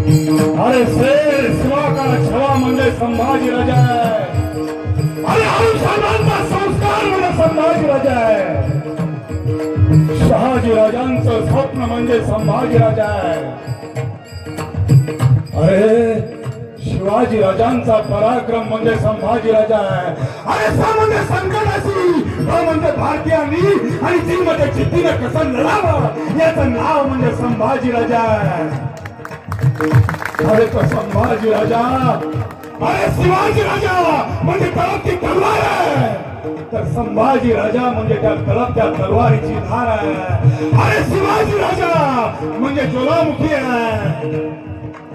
अरे शेर शिवा का छवा म्हणजे संभाजी राजा आहे. अरे औषधांचा संस्कार म्हणजे संभाजी राजा आहे. शहाजी राजांचं स्वप्न म्हणजे संभाजी राजा आहे. अरे शिवाजी राजांचा पराक्रम म्हणजे संभाजी राजा आहे. अरे सा म्हणजे संकटाशी, भ म्हणजे भारतीयांनी आणि जी म्हणजे जिद्दीने कसं लढावं याचं नाव म्हणजे संभाजी राजा आहे. अरे तो संभाजी राजा, अरे शिवाजी राजा म्हणजे तळपती तलवार आहे, तर संभाजी राजा म्हणजे त्या तळपत्या तलवारीची धार आहे. अरे शिवाजी राजा म्हणजे ज्वालामुखी आहे,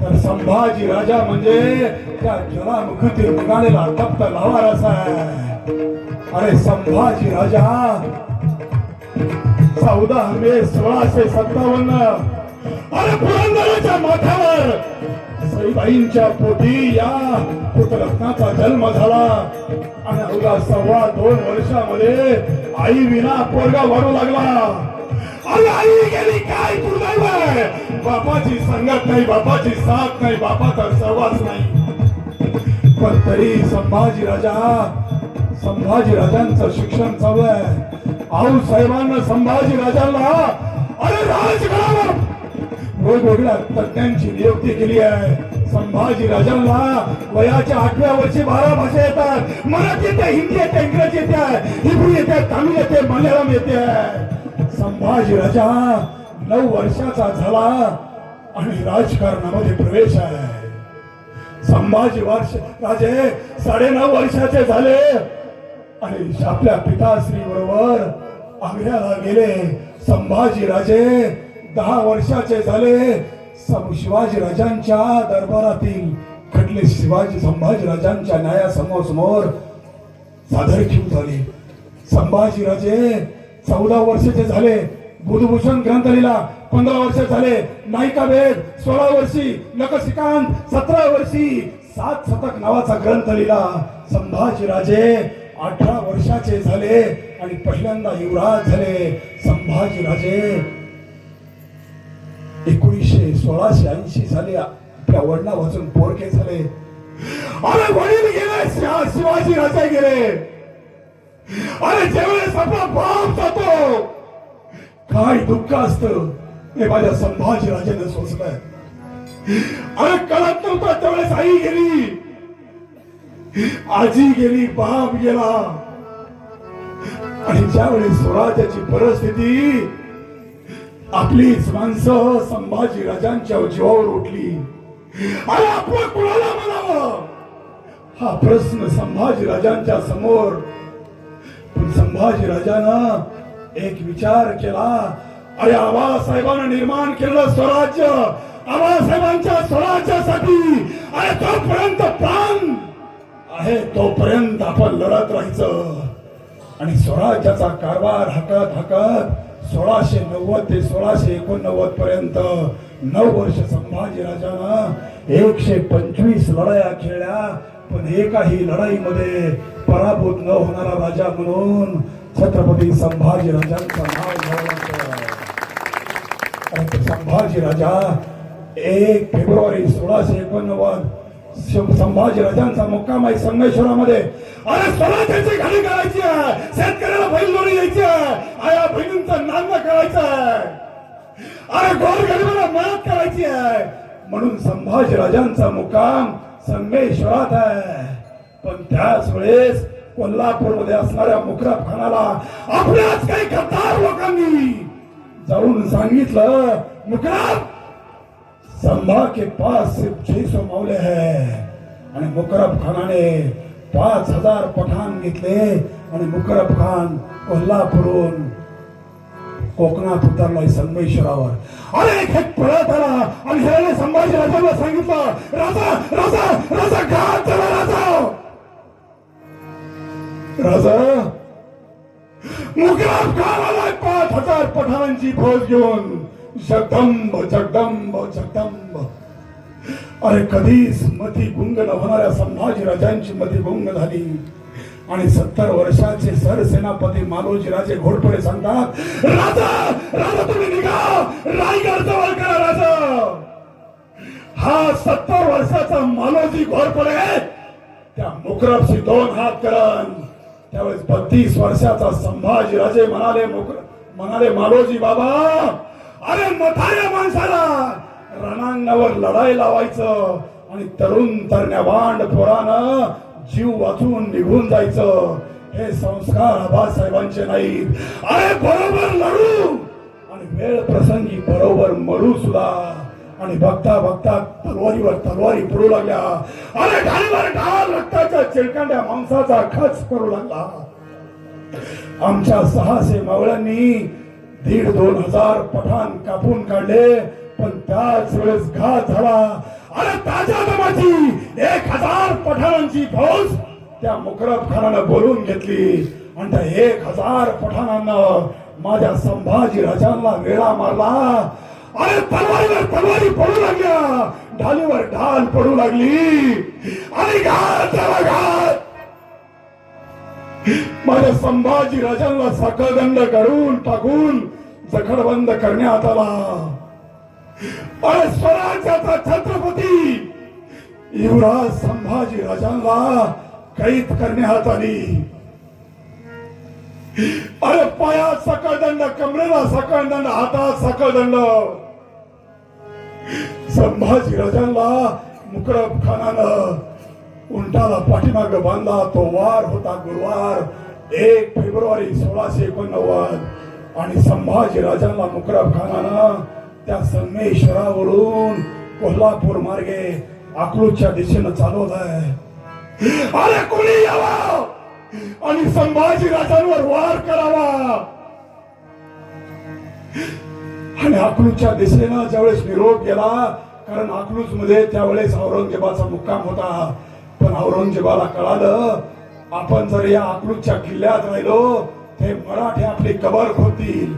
तर संभाजी राजा म्हणजे त्या ज्वालामुखीतून निघालेला तप्त लावारस आहे. अरे संभाजी राजा 14 मे 1657 अरे पुरंदराच्या माथ्यावर सईबाईंच्या पोटी या पुत्ररत्नाचा जन्म झाला आणि अवघा 2.25 वर्षामध्ये आई विना पोरगा वाढू लागला. अरे आई गेली काय दुर्दैव आहे. बापाची संगत नाही, बापाची साथ नाही, बापाचा सहवास नाही, पण तरी संभाजी राजांचं शिक्षण चालू आहे. आऊ साहेबांना संभाजी राजांना अरे राजघरावर वेगवेगळ्या तज्ञांची नियुक्ती केली आहे. संभाजी राजांना वयाच्या 8व्या वर्षी 12 भाषा येतात. मराठी येते, हिंदी येते, इंग्रजी येते, हिब्रू येते, तामिळ येते, मल्याळम येते. संभाजी राजा 9 वर्षाचा झाला आणि राजकारणामध्ये प्रवेश आहे. संभाजी राजे 9.5 वर्षाचे झाले आणि आपल्या पिताश्री बरोबर आग्र्याला गेले. संभाजी राजे 10 वर्षाचे झाले. शिवाजी राजांच्या दरबारातील खटले संभाजी राजांच्या न्यायासमोर सादरकीव झाले. संभाजी राजे 14 वर्षाचे झाले. बुधभूषण ग्रंथ लिहिला. 15 वर्ष झाले. नायिका भेद 16 वर्षी. नखशिकांत 17 वर्षी. 7 शतक नावाचा ग्रंथ लिहिला. संभाजी राजे 18 वर्षाचे झाले आणि पहिल्यांदा युवराज झाले. संभाजी राजे 1680 साली आपल्या वडिला वाचून पोरके झाले. अरे वडील गेले, शिवाजी राजे गेले. अरे ज्यावेळेस आपला बाप जातो काय दुःख असतं हे माझ्या संभाजी राजाने सोचलंय. अरे कळत नव्हतं त्यावेळेस आई गेली, आजी गेली, बाप गेला आणि ज्यावेळेस स्वराज्याची परिस्थिती आपलीच माणसं संभाजी राजांच्या जीवावर उठली. अरे आपलं कुणाला म्हणावं हा प्रश्न संभाजी राजांच्या समोर. पण संभाजी राजानं एक विचार केला. अरे आबासाहेबांना निर्माण केलेलं स्वराज्य, आबासाहेबांच्या स्वराज्यासाठी अरे तोपर्यंत प्राण आहे तोपर्यंत आपण लढत राहायचं आणि स्वराज्याचा कारभार हाकत 1690 ते 1689 पर्यंत 9 वर्ष संभाजी राजानं 125 लढाया खेळल्या. पण एकाही लढाईमध्ये पराभूत न होणारा राजा म्हणून छत्रपती संभाजी राजांचं नाव घ्यावं. संभाजी राजा 1 फेब्रुवारी 1689 संभाजी राजांचा मुक्काम आहे संगमेश्वरामध्ये. अरे स्वराज्याची घाणी करायची आहे, शेतकऱ्याला बैलजोडी द्यायची आहे, आया बहिणींचं नांद करायचं आहे, अरे गोरगरिबाला मदत करायची आहे म्हणून संभाजी राजांचा मुक्काम संगमेश्वरात आहे. पण त्याच वेळेस कोल्हापूरमध्ये असणाऱ्या मुकरब खानाला आपल्याच काही गद्दार लोकांनी जाऊन सांगितलं, मुकरब संभा के पास सिर्फ 600 मौले है. आणि मुकरब खानाने 5000 पठाण घेतले आणि मुकरब खान कोल्हापूरून कोकणात उतरलाय संगमेश्वरावर. अरे एक पळत आला आणि ह्याने संभाजी राजाला सांगितलं, राजा राजा राजा घात झाला राजा. राजा मुकरब खान आलाय 5000 पठाणांची फौज घेऊन. जगदंब जगदंब जगदंब. अरे कधीच मती गुंग न होणाऱ्या संभाजी राजांची मती गुंग झाली आणि 70 वर्षाचे सरसेनापती मालोजी राजे घोडपडे सांगतात, राजा राजा तुम्ही निघा, रायगड जवळ करा राजा. हा 70 वर्षाचा मालोजी घोरपडे त्या मुकरबशी 2 हात करण. त्यावेळेस 32 वर्षाचा संभाजी राजे म्हणाले मालोजी बाबा, अरे म्हाताऱ्या माणसाला रणांगणावर लढाई लावायचं आणि तरुण तरण्यावांड पोरानं जीव वाचून निघून जायचं, हे संस्कार आबासाहेबांचे नाहीत. अरे बरोबर लढू आणि वेळ प्रसंगी बरोबर मरू सुद्धा. आणि बघता बघता तलवारीवर तलवारी पडू लागल्या. अरे ढालवर ढाल रक्ताच्या चिळकांड्या मांसाचा खच करू लागला. आमच्या 600 मावळ्यांनी 1,500-2 हजार पठाण कापून काढले, पण त्याच वेळेस घात झाला. अरे ताज्या दमाची 1,000 पठाणांची फौज त्या मुकरब खानानं बोलून घेतली आणि त्या 1,000 पठाणांना माझ्या संभाजी राजांना वेळा मारला. अरे तलवारीवर तलवारी पडू लागल्या, ढालीवर ढाल पडू लागली आणि घात झाला घात. माझ्या संभाजी राजांना सकळदंड करून टाकून जखडबंद करण्यात आला. अरे स्वराज्याचा छत्रपती युवराज संभाजी राजांना कैद करण्यात आली. अरे पायात सकळदंड, कमरेला सकळदंड, हातात सकळदंड. संभाजी राजांना मुकरब खानानं उंटाला पाठीमाग बांधला. तो वार होता गुरुवार 1 फेब्रुवारी 1689 आणि संभाजी राजांना मुकरब खानानं त्या संगमेश्वरावरून कोल्हापूर मार्गे अकलूजच्या दिशेनं चालवलंय. अरे कोणी यावं आणि संभाजी राजांवर वार करावा. आणि अकलूजच्या दिशेनं ज्यावेळेस निरोप गेला, कारण अकलूज मध्ये त्यावेळेस औरंगजेबाचा मुक्काम होता, पण औरंगजेबाला कळालं आपण जर या अकलूजच्या किल्ल्यात राहिलो ते मराठे आपली कबर खोदतील,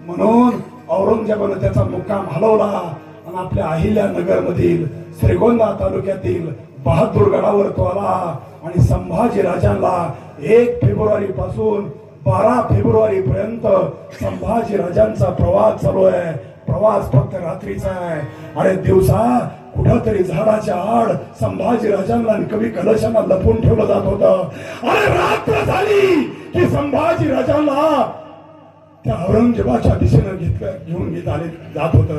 म्हणून औरंगजेबाने त्याचा मुक्काम हलवला आणि आपल्या अहिल्यानगर मधील श्रीगोंदा तालुक्यातील बहादूरगडावर तो आला. आणि संभाजी राजांना 1 फेब्रुवारी पासून 12 फेब्रुवारी पर्यंत संभाजी राजांचा प्रवास चालू आहे. प्रवास फक्त रात्रीचा आहे. अरे दिवसा कुठंतरी झाडाच्या आड संभाजी राजांना आणि कवी कलशांना लपून ठेवलं जात होतं. अरे रात्र झाली की संभाजी राजांना त्या औरंगजेबाच्या दिशेनं घेऊन जात होत.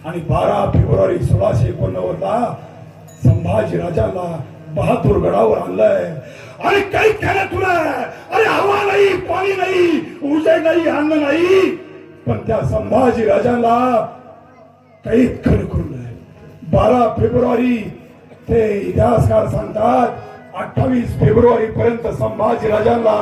आणि 12 फेब्रुवारी 1689 संभाजी राजांना बहादूरगडावर आणलंय. अरे काही केलं तुला. अरे हवा नाही, पाणी नाही, उजे नाही, अन्न नाही, पण त्या संभाजी राजांना काही खरं करून 12 फेब्रुवारी ते इतिहासकार सांगतात 28 फेब्रुवारी पर्यंत संभाजी राजांना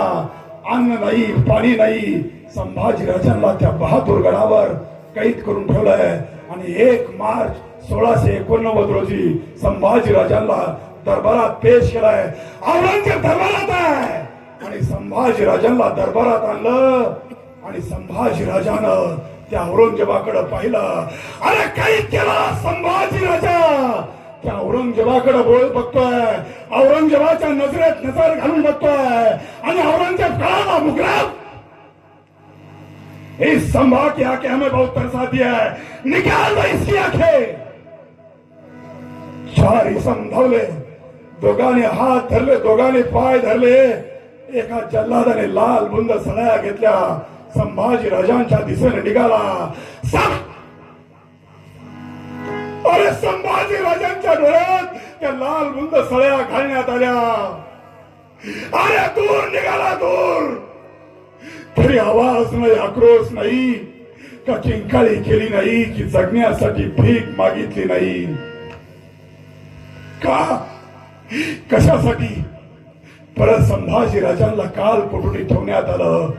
अन्न नाही, पाणी नाही. संभाजी राजांना त्या बहादूरगडावर कैद करून ठेवलंय. आणि 1 मार्च 1689 रोजी संभाजी राजांना दरबारात पेश केलाय. औरंगजेब दरबारात आहे आणि संभाजी राजांना दरबारात आणलं. आणि संभाजी राजानं त्या औरंगजेबाकडे पाहिलं. अरे काही केला संभाजी राजा त्या औरंगजेबाकडे बघतोय. औरंगजेबाच्या नजरेत नजर घालून बघतोय. आणि औरंगजेब कळाला मुकरब, इस संभा की आंखें हमें बहुत तरसाती है, निकाल दो इसकी आंखें. 4 इसम धावले, दोघांनी हात धरले, दोघांनी पाय धरले. एका जल्लादाने लाल बुंद सळ्या घेतल्या, संभाजी राजांच्या दिशेने निघाला. अरे संभाजी राजांच्या डोळ्यात त्या लाल बुंद सळ्या घालण्यात आल्या. अरे दूर निघाला, दूर. तरी आवाज नाही, आक्रोश नाही, का किंकाळी केली नाही, की जगण्यासाठी भीक मागितली नाही. का, कशासाठी? परत संभाजी राजांना काल कोठडी ठेवण्यात आलं.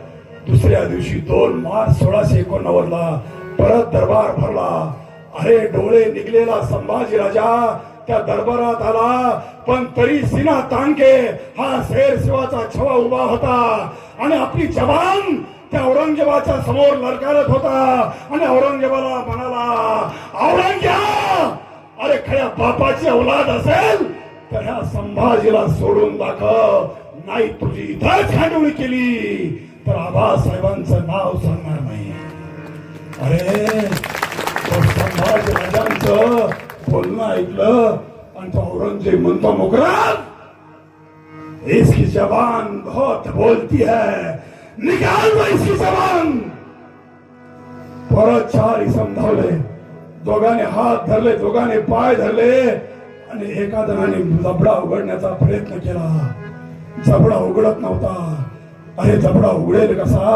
दुसऱ्या दिवशी 2 मार्च 1689 परत दरबार भरला. अरे डोळे निघलेला संभाजी राजा त्या दरबारात आला, पण तरी सीना ताणके हा शेर शिवाचा छवा उभा होता. आणि आपली जबान त्या औरंगजेबाच्या समोर ललकारत होता. आणि औरंगजेबाला म्हणाला, औरंगजेब, अरे खऱ्या बापाची औलाद असेल तर ह्या संभाजीला सोडून दाखव, नाही तुझी इथंच खांडोळी केली तर आबासाहेबांचं नाव सांगणार नाही. अरे संभाजी राजांचं बोलणं ऐकलं आणि तो औरंगजेब म्हणतो मुकरब इसकी जबान बहुत बोलती है, निकाल दो इसकी जबान. परत 4 इसम धावले, दोघांनी हात धरले, दोघांनी पाय धरले आणि एका जणाने जबडा उघडण्याचा प्रयत्न केला. जबडा उघडत नव्हता. अरे जबडा उघडेल कसा?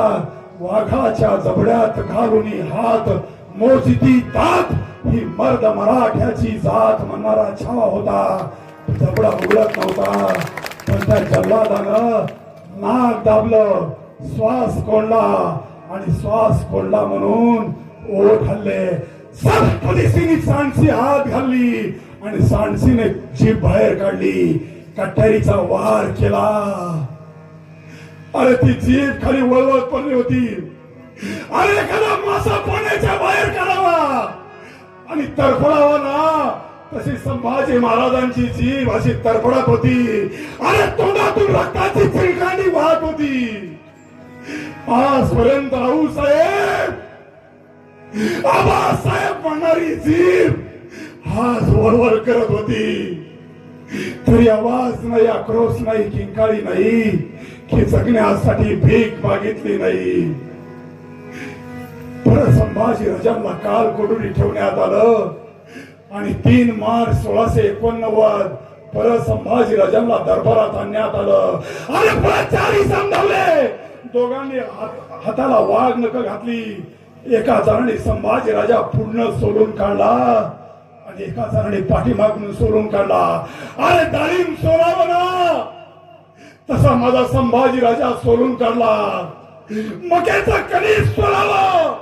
वाघाच्या जबड्यात घालून हात मोजती तात ही मर्द मराठ्याची जात म्हणणारा छावा होता. जबडा उघडत नव्हता. पण त्या जल्लादानं नाक दाबलं, श्वास कोंडला आणि श्वास कोंडला म्हणून ओठ हल्ले. सब पोलिसीनी सांडसी हात घालली आणि सांडसीने जीभ बाहेर काढली. कट्यारीचा वार केला. अरे ती जीभ खाली वळवत पडली होती. अरे एखादा मासा पाण्याच्या बाहेर काढावा आणि तरफडावा ना, तशी संभाजी महाराजांची जीभ अशी तरफडत होती. अरे तोंडातून रक्ताची चिलकांडी वाहत होती. आजपर्यंत आऊसाहेब, आबासाहेब म्हणणारी जीभ आज वळवळ करत होती. तरी आवाज नाही, आक्रोश नाही, किंकाळी नाही, की जगण्यासाठी भीक मागितली नाही. परत संभाजी राजांना काल कोठडी ठेवण्यात आलं आणि 3 मार्च 1689 परत संभाजी राजांना दरबारात आणण्यात आलं. अरे परत 4 इसम धावले. दोघांनी हाताला वाघ नख घातली. एका जणाने संभाजी राजा पूर्ण सोडून काढला आणि एका जणाने पाठीमागून सोडून काढला. अरे डाळिंब सोडावं ना, तसा माझा संभाजी राजा सोडून काढला. मक्याचं कणीस सोडावं,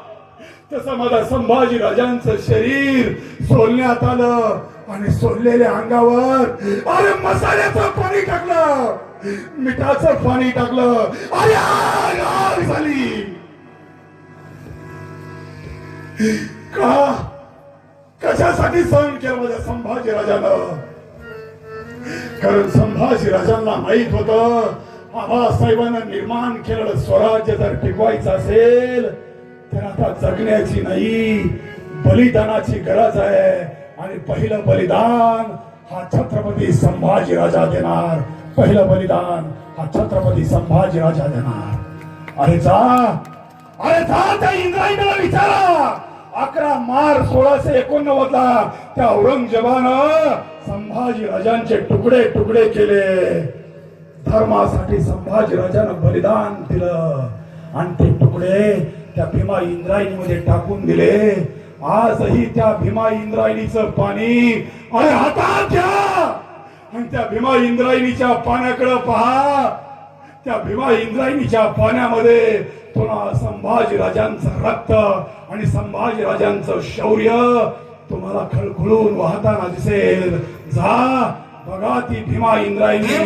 तसं माझा संभाजी राजांचं शरीर सोलण्यात आलं आणि सोललेल्या अंगावर अरे मसाल्याचं पाणी टाकलं, मिठाचं पाणी टाकलं. अरे आग झाली. का कशासाठी सहन केलं माझ्या संभाजी राजानं? कारण संभाजी राजांना माहित होतं आबासाहेबांना निर्माण केलेलं स्वराज्य जर टिकवायचं असेल तर आता जगण्याची नाही, बलिदानाची गरज आहे. आणि पहिलं बलिदान हा छत्रपती संभाजी राजा देणार. पहिलं बलिदान हा छत्रपती संभाजी राजा देणार. अरे जा त्या इंद्रायणीला विचारा. 11 मार्च 1689 त्या औरंगजेबानं संभाजी राजांचे तुकडे तुकडे केले. धर्मासाठी संभाजी राजानं बलिदान दिलं आणि ते तुकडे त्या भीमा इंद्रायणीमध्ये टाकून दिले. आजही त्या भीमा इंद्रायणीचं पाणी अरे हातात घ्या आणि त्या भीमा इंद्रायणीच्या पाण्याकडे पहा. त्या भीमा इंद्रायणीच्या पाण्यामध्ये पुन्हा संभाजी राजांचं रक्त आणि संभाजी राजांचं शौर्य तुम्हाला खळखळून वाहताना दिसेल. जा बघा ती भीमा इंद्रायणी.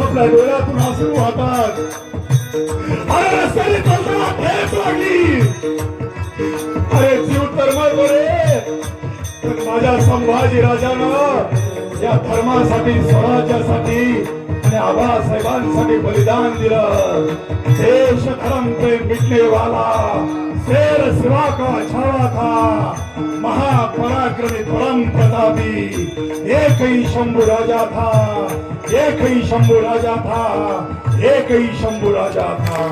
आपल्या डोळ्यातून आसरू वाहतात. अरे रस्त्याने चालताना ठेच लागली. अरे जीव तरमळ बरे. तर माझ्या संभाजी राजानं या धर्मासाठी, स्वराज्यासाठी आणि आबासाहेबांसाठी बलिदान दिलं. देश धर्म पे मिटने वाला शेर शिवा का छावा था, महापराक्रमी परम प्रतापी एक ही शंभू राजा था, एक ही शंभू राजा था, एक ही शंभू राजा था.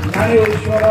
ज्ञानेश्वर